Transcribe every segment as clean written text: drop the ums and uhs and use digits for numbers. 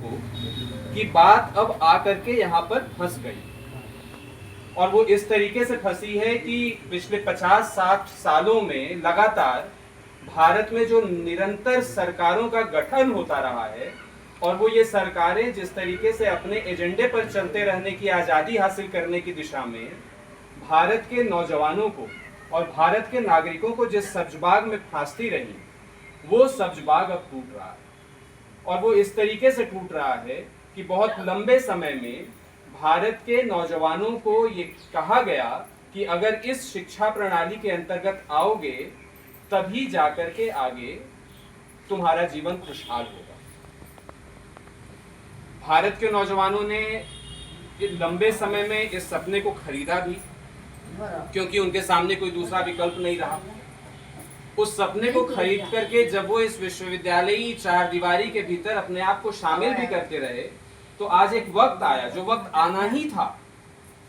को कि बात अब आकर के यहाँ पर फंस गई, और वो इस तरीके से फंसी है कि पिछले 50-60 सालों में लगातार भारत में जो निरंतर सरकारों का गठन होता रहा है, और वो ये सरकारें जिस तरीके से अपने एजेंडे पर चलते रहने की आज़ादी हासिल करने की दिशा में भारत के नौजवानों को और भारत के नागरिकों को जिस सब्जबाग में फांसती रही, वो सब्जबाग अब टूट रहा है। और वो इस तरीके से टूट रहा है कि बहुत लंबे समय में भारत के नौजवानों को ये कहा गया कि अगर इस शिक्षा प्रणाली के अंतर्गत आओगे तभी जाकर के आगे तुम्हारा जीवन खुशहाल होगा। भारत के नौजवानों ने लंबे समय में इस सपने को खरीदा भी, क्योंकि उनके सामने कोई दूसरा विकल्प नहीं रहा। उस सपने को खरीद करके जब वो इस विश्वविद्यालयी चार दीवारी के भीतर अपने आप को शामिल भी करते रहे, तो आज एक वक्त आया, जो वक्त आना ही था,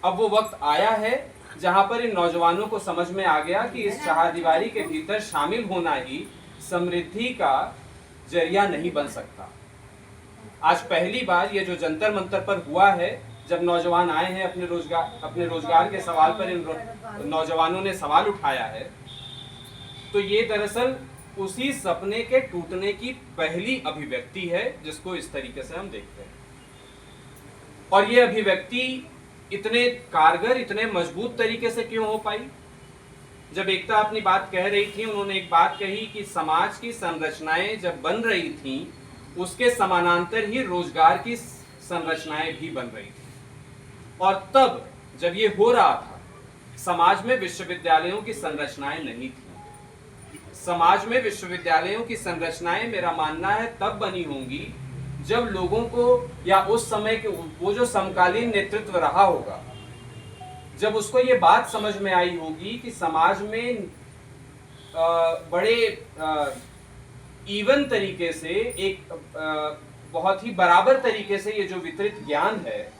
अब वो वक्त आया है जहां पर इन नौजवानों को समझ में आ गया कि इस चार दीवारी के भीतर शामिल होना ही समृद्धि का जरिया नहीं बन सकता। आज पहली बार ये जो जंतर मंतर पर हुआ है, जब नौजवान आए हैं अपने रोजगार के सवाल पर इन नौजवानों ने सवाल उठाया है, तो ये दरअसल उसी सपने के टूटने की पहली अभिव्यक्ति है जिसको इस तरीके से हम देखते हैं। और ये अभिव्यक्ति इतने कारगर, इतने मजबूत तरीके से क्यों हो पाई? जब एकता अपनी बात कह रही थी, उन्होंने एक बात कही कि समाज की संरचनाएं जब बन रही थी, उसके समानांतर ही रोजगार की संरचनाएं भी बन रही थी। और तब जब ये हो रहा था, समाज में विश्वविद्यालयों की संरचनाएं नहीं थी। समाज में विश्वविद्यालयों की संरचनाएं, मेरा मानना है, तब बनी होंगी जब लोगों को, या उस समय के वो जो समकालीन नेतृत्व रहा होगा, जब उसको ये बात समझ में आई होगी कि समाज में बड़े इवन तरीके से, एक बहुत ही बराबर तरीके से ये जो वितरित ज्ञान है,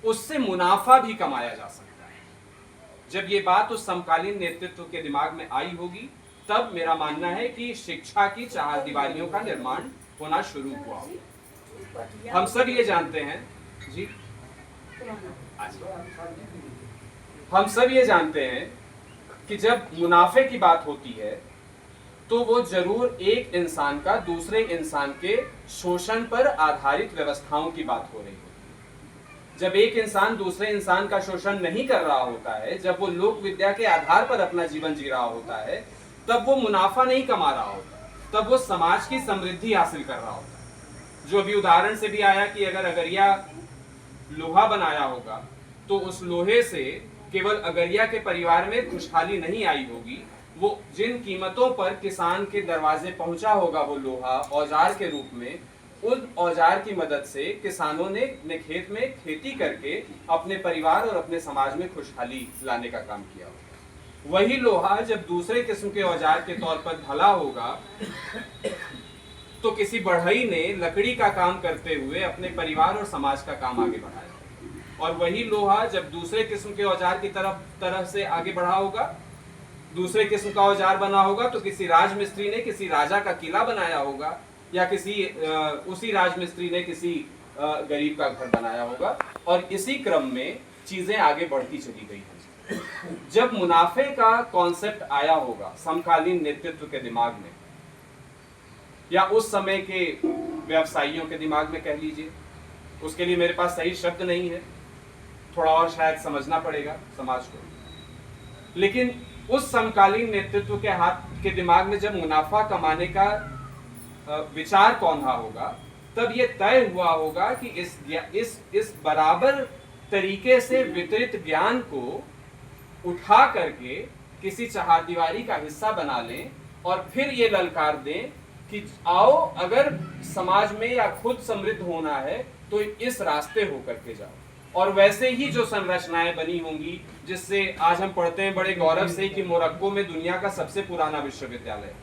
उससे मुनाफा भी कमाया जा सकता है। जब ये बात उस समकालीन नेतृत्व के दिमाग में आई होगी, तब मेरा मानना है कि शिक्षा की चार दीवारियों का निर्माण होना शुरू हुआ। हम सब ये जानते हैं जी, हम सब ये जानते हैं कि जब मुनाफे की बात होती है तो वो जरूर एक इंसान का दूसरे इंसान के शोषण पर आधारित व्यवस्थाओं की बात हो रही होती है। जब एक इंसान दूसरे इंसान का शोषण नहीं कर रहा होता है, जब वो लोक विद्या के आधार पर अपना जीवन जी रहा होता है, तब वो मुनाफा नहीं कमा रहा होता, तब वो समाज की समृद्धि हासिल कर रहा होता है। जो अभी उदाहरण से भी आया कि अगर अगरिया लोहा बनाया होगा तो उस लोहे से केवल अगरिया के परिवार में खुशहाली नहीं आई होगी, वो जिन कीमतों पर किसान के दरवाजे पहुंचा होगा वो लोहा औजार के रूप में, उन औजार की मदद से किसानों ने अपने खेत में खेती करके अपने परिवार और अपने समाज में खुशहाली लाने का काम किया होगा। वही लोहा जब दूसरे किस्म के औजार के तौर पर ढला होगा, तो किसी बढ़ई ने लकड़ी का काम करते हुए अपने परिवार और समाज का काम आगे बढ़ाया। और वही लोहा जब दूसरे किस्म के औजार की तरह से आगे बढ़ा होगा, दूसरे किस्म का औजार बना होगा, तो किसी राजमिस्त्री ने किसी राजा का किला बनाया होगा, या उसी राजमिस्त्री ने किसी गरीब का घर बनाया होगा। और इसी क्रम में चीजें आगे बढ़ती चली गई हैं। जब मुनाफे का कॉन्सेप्ट आया होगा समकालीन नेतृत्व के दिमाग में, या उस समय के व्यवसायियों के दिमाग में कह लीजिए, उसके लिए मेरे पास सही शब्द नहीं है, थोड़ा और शायद समझना पड़ेगा समाज को, लेकिन उस समकालीन नेतृत्व के हाथ के दिमाग में जब मुनाफा कमाने का विचार कौन रहा होगा, तब यह तय हुआ होगा कि इस बराबर तरीके से वितरित ज्ञान को उठा करके किसी चहारदीवारी का हिस्सा बना लें और फिर ये ललकार दें कि आओ, अगर समाज में या खुद समृद्ध होना है तो इस रास्ते होकर के जाओ। और वैसे ही जो संरचनाएं बनी होंगी, जिससे आज हम पढ़ते हैं बड़े गौरव से कि मोरक्को में दुनिया का सबसे पुराना विश्वविद्यालय।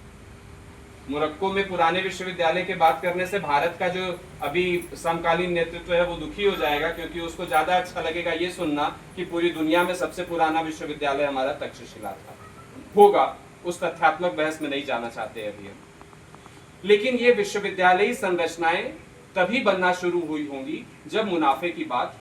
मोरक्को में पुराने विश्वविद्यालय के बात करने से भारत का जो अभी समकालीन नेतृत्व है वो दुखी हो जाएगा, क्योंकि उसको ज्यादा अच्छा लगेगा ये सुनना कि पूरी दुनिया में सबसे पुराना विश्वविद्यालय हमारा तक्षशिला था। होगा, उस तथ्यात्मक बहस में नहीं जाना चाहते अभी हम। लेकिन ये विश्वविद्यालयी संरचनाएं तभी बनना शुरू हुई होंगी जब मुनाफे की बात